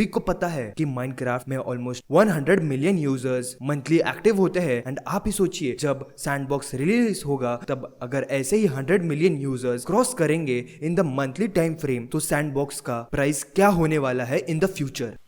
सभी को पता है कि माइनक्राफ्ट में almost 100 million users monthly active होते हैं एंड आप ही सोचिए जब सैंडबॉक्स रिलीज होगा तब अगर ऐसे ही 100 मिलियन यूजर्स क्रॉस करेंगे in the monthly time frame तो सैंडबॉक्स का प्राइस क्या होने वाला है in the future.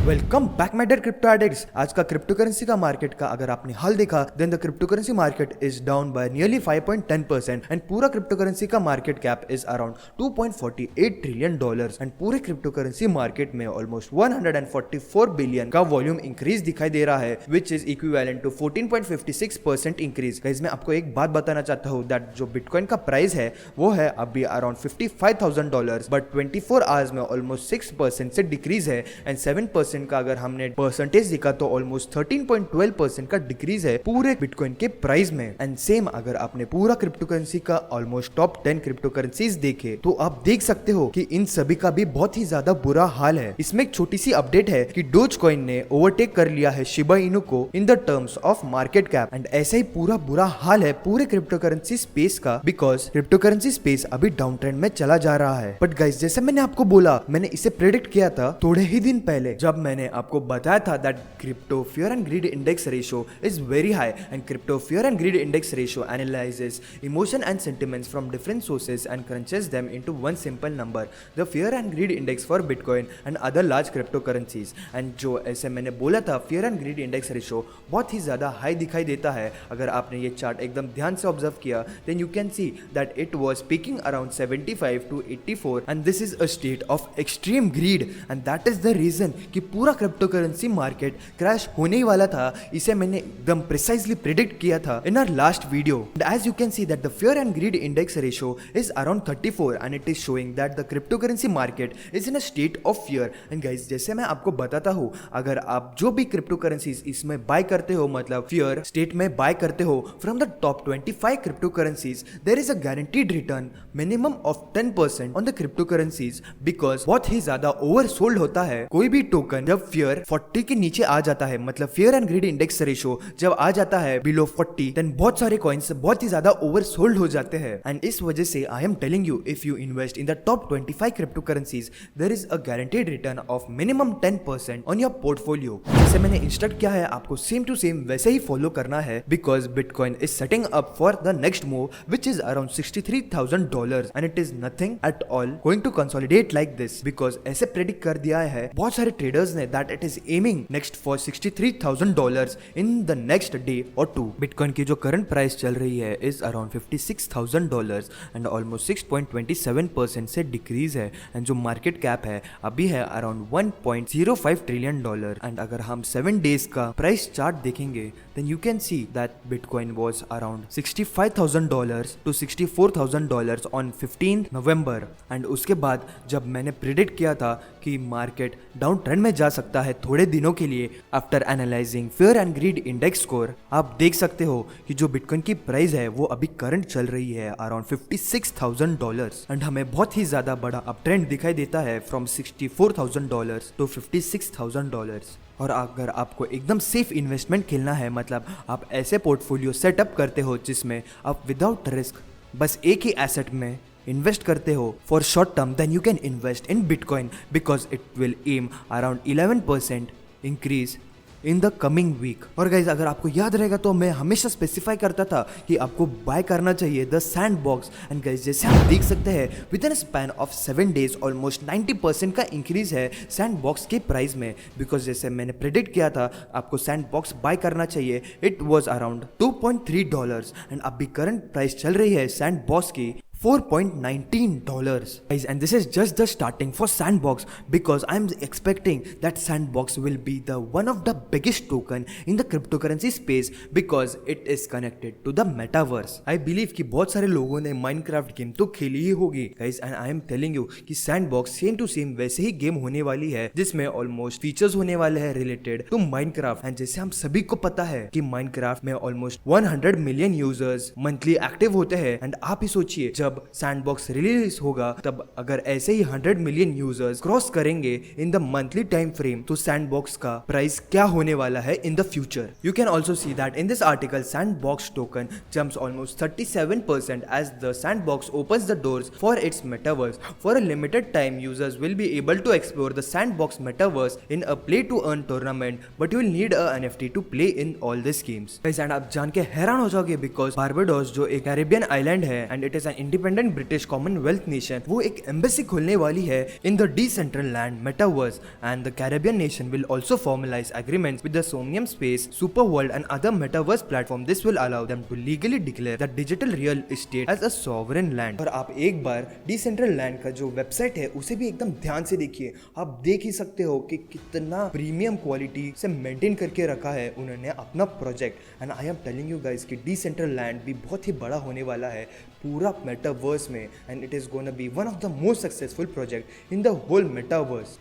Welcome back my dear crypto addicts. आज का क्रिप्टो करेंसी का मार्केट का अगर आपने हाल देखा then the cryptocurrency market is down by nearly 5.10% and पूरा क्रिप्टो करेंसी का market cap is around 2.48 trillion dollars and पूरे क्रिप्टो करेंसी मार्केट में ऑलमोस्ट 144 बिलियन का वॉल्यूम इंक्रीज दिखाई दे रहा है which is equivalent to 14.56% increase. Guys मैं आपको एक बात बताना चाहता हूँ दैट जो बिटकॉइन का प्राइस है वो है अभी अराउंड $55,000 बट 24 आवर्स में ऑलमोस्ट 6% से डिक्रीज है एंड 7% का अगर हमने परसेंटेज देखा तो ऑलमोस्ट 13.12% का डिक्रीज है पूरे बिटकॉइन के प्राइस में। एंड सेम अगर आपने पूरा क्रिप्टो करेंसी का ऑलमोस्ट टॉप 10 क्रिप्टो करेंसीज देखे तो आप देख सकते हो कि इन सभी का भी बहुत ही ज्यादा बुरा हाल है। इसमें एक छोटी सी अपडेट है कि डोज कॉइन ने ओवरटेक कर लिया है शिबा इनू को in the terms of market cap and ऐसा ही पूरा बुरा हाल है पूरे क्रिप्टो करेंसी स्पेस का बिकॉज क्रिप्टो करेंसी स्पेस अभी डाउन ट्रेंड में चला जा रहा है। बट गाइस जैसे मैंने आपको बोला मैंने इसे प्रेडिक्ट किया था थोड़े ही दिन पहले जब मैंने आपको बताया था that crypto fear and greed index ratio is very high and crypto fear and greed index ratio analyses emotion and sentiments from different sources and crunches them into one simple number the fear and greed index for bitcoin and other large crypto currencies. And जो ऐसे मैंने बोला था fear and greed index ratio बहुत ही ज्यादा high दिखाई देता है। अगर आपने ये चार्ट एकदम ध्यान से ऑब्जर्व किया then you can see that it was peaking around 75 to 84 and this is a state of extreme greed and that is the reason कि पूरा क्रिप्टो करेंसी मार्केट क्रैश होने ही वाला था। इसे मैंने एकदम प्रिसाइजली प्रेडिक्ट किया था in our last video and as you can see that the fear and greed index ratio is around 34 and it is showing that the cryptocurrency market is in a state of fear. And guys जैसे मैं आपको बताता हूँ अगर आप जो भी crypto currencies इसमें बाय करते हो मतलब फियर स्टेट में बाय करते हो from the top 25 cryptocurrencies there is a guaranteed return minimum of 10% on the cryptocurrencies because बहुत ही ज्यादा ओवर सोल्ड होता है कोई भी टोकन जब फियर 40 के नीचे आ जाता है मतलब fear and greed index ratio जब आ जाता है बिलो 40 देन बहुत सारे कॉइन्स बहुत ही ज्यादा ओवर सोल्ड हो जाते हैं। एंड इस वजह से I am telling you if you invest in the top 25 cryptocurrencies there is a guaranteed return of minimum 10% on your portfolio. जैसे मैंने इंस्ट्रक्ट किया है आपको सेम टू सेम वैसे ही फॉलो करना है because Bitcoin is setting up for the next move which is around $63,000 and it is nothing at all going to consolidate like this because ऐसे predict कर दिया है बहुत सारे ट्रेडर्स ने that it is aiming next for $63,000 in the next day or two. Bitcoin की जो current price चल रही है इज अराउंड $56,000 एंड ऑलमोस्ट 6.27% से डिक्रीज है एंड जो मार्केट कैप है अभी है अराउंड $1.05 ट्रिलियन एंड अगर हम 7 डेज का प्राइस चार्ट देखेंगे then you can see that Bitcoin was around $65,000 to $64,000 on 15 November and उसके बाद जब मैंने प्रिडिक्ट किया था कि मार्केट डाउन ट्रेंड में जा सकता है थोड़े दिनों के लिए after analysing fear and greed index score आप देख सकते हो कि जो बिटकॉइन की प्राइस है वो अभी करंट चल रही है अराउंड $56,000 एंड हमें बहुत ही ज्यादा बड़ा अप ट्रेंड दिखाई देता है फ्रॉम $64,000 to $56,000। और अगर आपको एकदम सेफ इन्वेस्टमेंट खेलना है मतलब आप ऐसे पोर्टफोलियो सेटअप करते हो जिसमें आप विदाउट रिस्क बस एक ही एसेट में इन्वेस्ट करते हो for short term then you can invest in Bitcoin because it will aim around 11% increase in the coming week. और गाइज अगर आपको याद रहेगा तो मैं हमेशा स्पेसिफाई करता था कि आपको बाय करना चाहिए द सैंडबॉक्स एंड गाइज जैसे आप देख सकते हैं with in span of 7 days almost 90% का इंक्रीज है सैंडबॉक्स के प्राइस में बिकॉज जैसे मैंने प्रेडिक्ट किया था आपको सैंडबॉक्स बाय करना चाहिए इट वॉज अराउंड $2.3 एंड अभी करंट प्राइस चल रही है सैंडबॉक्स की $4.19 guys and this is just the starting for Sandbox because I'm expecting that Sandbox will be the one of the biggest token in the cryptocurrency space because it is connected to the metaverse। I believe कि बहुत सारे लोगों ने Minecraft game तो खेली ही होगी guys and I am telling you कि Sandbox same to same वैसे ही गेम होने वाली है जिसमें ऑलमोस्ट फीचर्स होने वाले हैं रिलेटेड टू Minecraft एंड जैसे हम सभी को पता है कि Minecraft में almost 100 million users monthly active होते हैं एंड आप ही सोचिए जब जब सैंडबॉक्स रिलीज होगा तब अगर ऐसे ही 100 मिलियन यूजर्स क्रॉस करेंगे in the monthly time frame तो सैंडबॉक्स का प्राइस क्या होने वाला है in the future. You can also see that in this article sandbox token jumps almost 37% as the sandbox opens the doors for its metaverse. For a limited time, users will be able to explore the sandbox metaverse in a play to earn tournament, but you will need a NFT to play in all these games. Guys, and आप जान के हैरान हो जाओगे because Barbados जो एक Caribbean island है and it is an independent British Commonwealth nation, वो एक एम्बेसी खोलने वाली है in the Decentraland metaverse, and the Caribbean nation will also formalize agreements with the Somnium Space, Superworld and other metaverse platform. This will allow them to legally declare the digital real estate as a sovereign land. और आप एक बार Decentraland का जो website है उसे भी एकदम ध्यान से देखिए. आप देख ही सकते हो कि कितना प्रीमियम क्वालिटी से मेंटेन करके रखा है उन्होंने अपना project. And I am telling you guys कि Decentraland भी बहुत ही बड़ा होने वाला है पूरा मेटावर्स में, and it is gonna be one of the most successful project in the whole metaverse.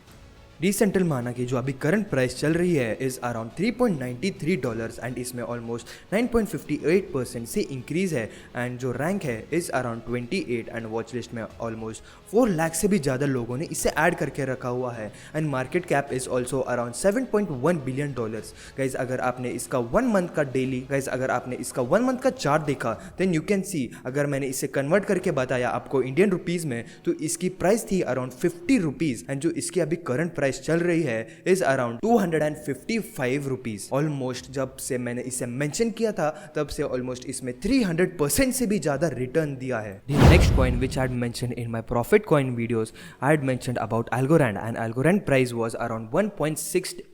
Decentraland माना की जो अभी करंट प्राइस चल रही है इज अराउंड $3.93 एंड इसमें ऑलमोस्ट 9.58% से इंक्रीज है. एंड जो रैंक है is around 28 and watch list में ऑलमोस्ट 4 लाख से भी ज़्यादा लोगों ने इसे ऐड करके रखा हुआ है. And market cap is also around $7.1 billion. Guys अगर आपने इसका 1 मंथ का डेली अगर आपने इसका 1 मंथ का चार्ट देखा देन यू कैन सी, अगर मैंने इसे कन्वर्ट करके बताया आपको इंडियन रुपीज़ में तो इसकी प्राइस थी अराउंड 50 रुपीज़ एंड जो इसकी अभी करंट प्राइस चल रही है इज अराउंड 255 रुपीज. ऑलमोस्ट जब से मैंने इसे मेंशन किया था तब से ऑलमोस्ट इसमें 300% से भी ज्यादा रिटर्न दिया है. The next coin which I had mentioned in my profit coin videos, I had mentioned about Algorand, and Algorand price was around $1.68.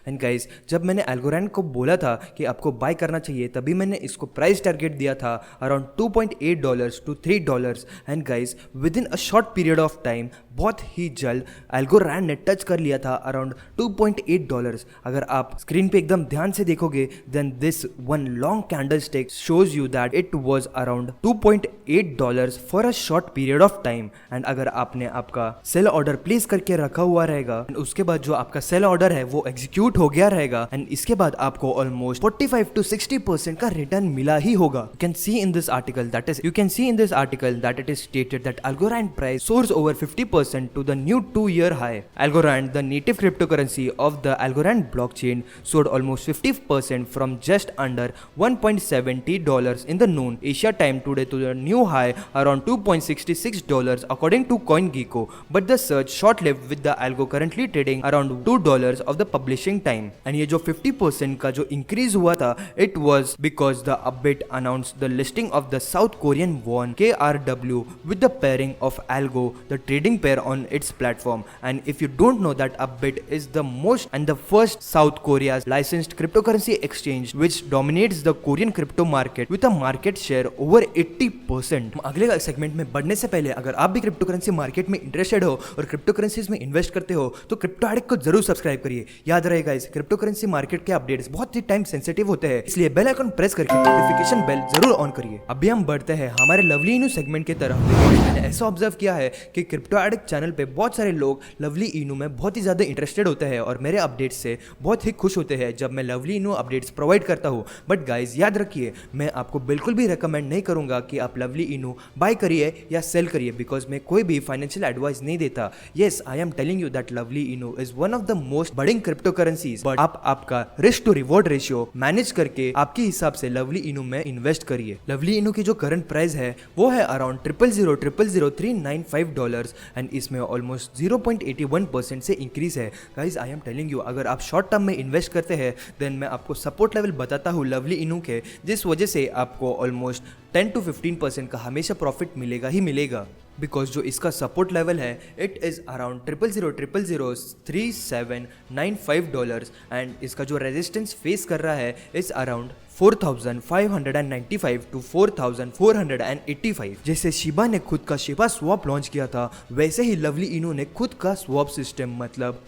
And guys जब मैंने एल्गोरैंड को बोला था कि आपको बाय करना चाहिए तभी मैंने इसको प्राइस टारगेट दिया था around $2.8 to $3. And guys with in a short period of time बहुत ही जल्द एल्गोरैंड ने टच कर लिया था अराउंड $2.8. अगर आप स्क्रीन पे एकदम ध्यान से देखोगे then this one long candlestick shows you that it was around $2.8 for a short period of time. And अगर आपने आपका सेल ऑर्डर प्लेस करके रखा हुआ रहेगा उसके बाद जो आपका सेल ऑर्डर है वो एग्जीक्यूट हो गया रहेगा एंड इसके बाद आपको ऑलमोस्ट 45 to 60% का रिटर्न मिला ही होगा. You can see in this article that it is stated that Algorand price soars over 50% to the new 2-year high. Algorand, the native cryptocurrency of the Algorand blockchain, soared almost 50% from just under $1.70 in the noon Asia time today to the new high around $2.66 according to CoinGecko. But the surge short-lived with the algo currently trading around $2 of the publishing time. And ये जो 50% का जो increase हुआ था it was because the Upbit announced the listing of the South Korean won KRW with the pairing of Algo, the trading pair on its platform. And if you don't know that Upbit is the most and the first South Korea's licensed cryptocurrency exchange which dominates the Korean crypto market with a market share over 80%. अगले segment में बढ़ने से पहले अगर आप भी crypto currency market में interested हो और क्रिप्टो करेंसीज में इन्वेस्ट करते हो तो क्रिप्टो एडिक्ट को जरूर सब्सक्राइब करिए. याद रहेगा इस क्रिप्टो करेंसी मार्केट के अपडेट्स बहुत ही टाइम सेंसिटिव होते हैं इसलिए बेल आइकन प्रेस करके नोटिफिकेशन बेल जरूर ऑन करिए. अभी हम बढ़ते हैं हमारे लवली इनू सेगमेंट की तरफ. मैंने ऐसा ऑब्जर्व किया है कि क्रिप्टो एडिक्ट चैनल पे बहुत सारे लोग लवली इनू में बहुत ही ज्यादा इंटरेस्टेड होते हैं और मेरे अपडेट्स से बहुत ही खुश होते हैं जब मैं लवली इनू अपडेट्स प्रोवाइड करता हूँ. बट गाइज याद रखिए मैं आपको बिल्कुल भी रेकमेंड नहीं करूंगा कि आप लवली इनू बाय करिए या सेल करिए बिकॉज मैं कोई भी फाइनेंशियल एडवाइस नहीं देता. Yes I am telling you that lovely Inu is one of the most budding crypto currencies but आप आपका risk to reward ratio manage करके आपके हिसाब से लवली इनू में इन्वेस्ट करिए. लवली इनू की जो करंट प्राइस है वो है अराउंड $0.0000395 एंड इसमें ऑलमोस्ट 0.81% से इंक्रीज है. Guys I am telling you अगर आप शॉर्ट टर्म में इन्वेस्ट करते हैं देन मैं आपको सपोर्ट लेवल बताता हूँ लवली इनू के जिस वजह से आपको ऑलमोस्ट 10 to 15% का हमेशा प्रॉफिट मिलेगा ही मिलेगा. बिकॉज जो इसका सपोर्ट लेवल है इट इज़ अराउंड $0.0003795 एंड इसका जो रेजिस्टेंस फेस कर रहा है इज अराउंड 4,595 to 4,485. जैसे शिबा ने खुद का शिबा स्वैप लॉन्च किया था वैसे ही लवली इनू ने खुद का स्वैप सिस्टम मतलब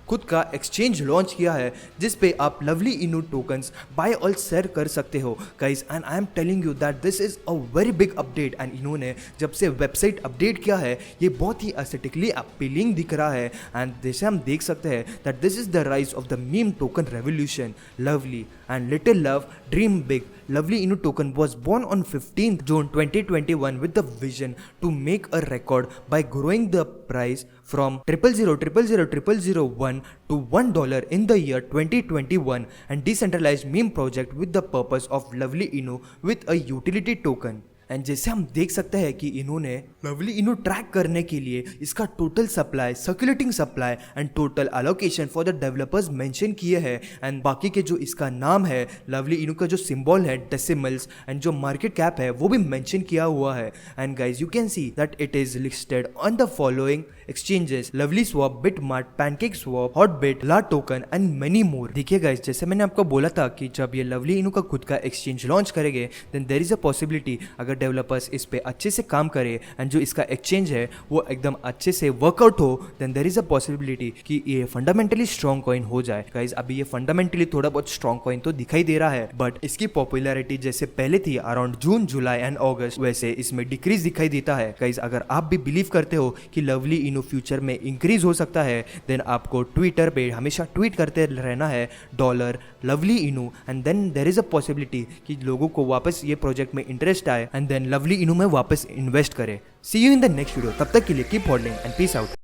खुद का एक्सचेंज लॉन्च किया है जिस पे आप लवली इनू टोकन्स बाय और सेल कर सकते हो. Guys and I am telling you that this is a very big update and इन्होंने जब से वेबसाइट अपडेट किया है ये बहुत ही एस्थेटिकली अपीलिंग दिख रहा है एंड जैसे हम देख सकते हैं that this is the rise of the meme token revolution. Lovely and little love dream big Lovely Inu token was born on 15th June 2021 with the vision to make a record by growing the price from 0.0000001 to $1 in the year 2021 and decentralized meme project with the purpose of Lovely Inu with a utility token. And जैसे हम देख सकते हैं कि इन्होंने lovely इनू track करने के लिए इसका total supply, circulating supply and total allocation for the developers mention किए हैं एंड बाकी के जो इसका नाम है लवली इनू का जो सिंबल है डेसिमल्स एंड जो मार्केट कैप है वो भी मेंशन किया हुआ है. And guys you can see that it is listed on the following exchanges Lovely Swap, Bitmart, Pancake Swap, Hotbit, La Token and many more. देखिए गाइस, जैसे मैंने आपको बोला था कि जब ये लवली इनू का खुद का एक्सचेंज लॉन्च करेंगे then there is a possibility अगर डेवलपर्स इस पे अच्छे से काम करे एंड जो इसका एक्सचेंज है वो एकदम अच्छे से वर्कआउट हो then there is a possibility कि ये फंडामेंटली स्ट्रॉन्ग कॉइन हो जाए. गाइस अभी ये फंडामेंटली थोड़ा बहुत स्ट्रॉन्ग कॉइन तो दिखाई दे रहा है बट इसकी पॉपुलैरिटी जैसे पहले थी around June, July and August वैसे इसमें डिक्रीज दिखाई देता है. गाइस अगर आप भी बिलीव करते हो कि लवली इनू फ्यूचर में इंक्रीज हो सकता है देन आपको ट्विटर पे हमेशा ट्वीट करते रहना है $Lovely Inu and then there is a possibility कि लोगों को वापस ये प्रोजेक्ट में इंटरेस्ट आए एंड देन लवली इनू में वापस इन्वेस्ट करे. See you in the next video. तब तक के लिए keep holding and peace out.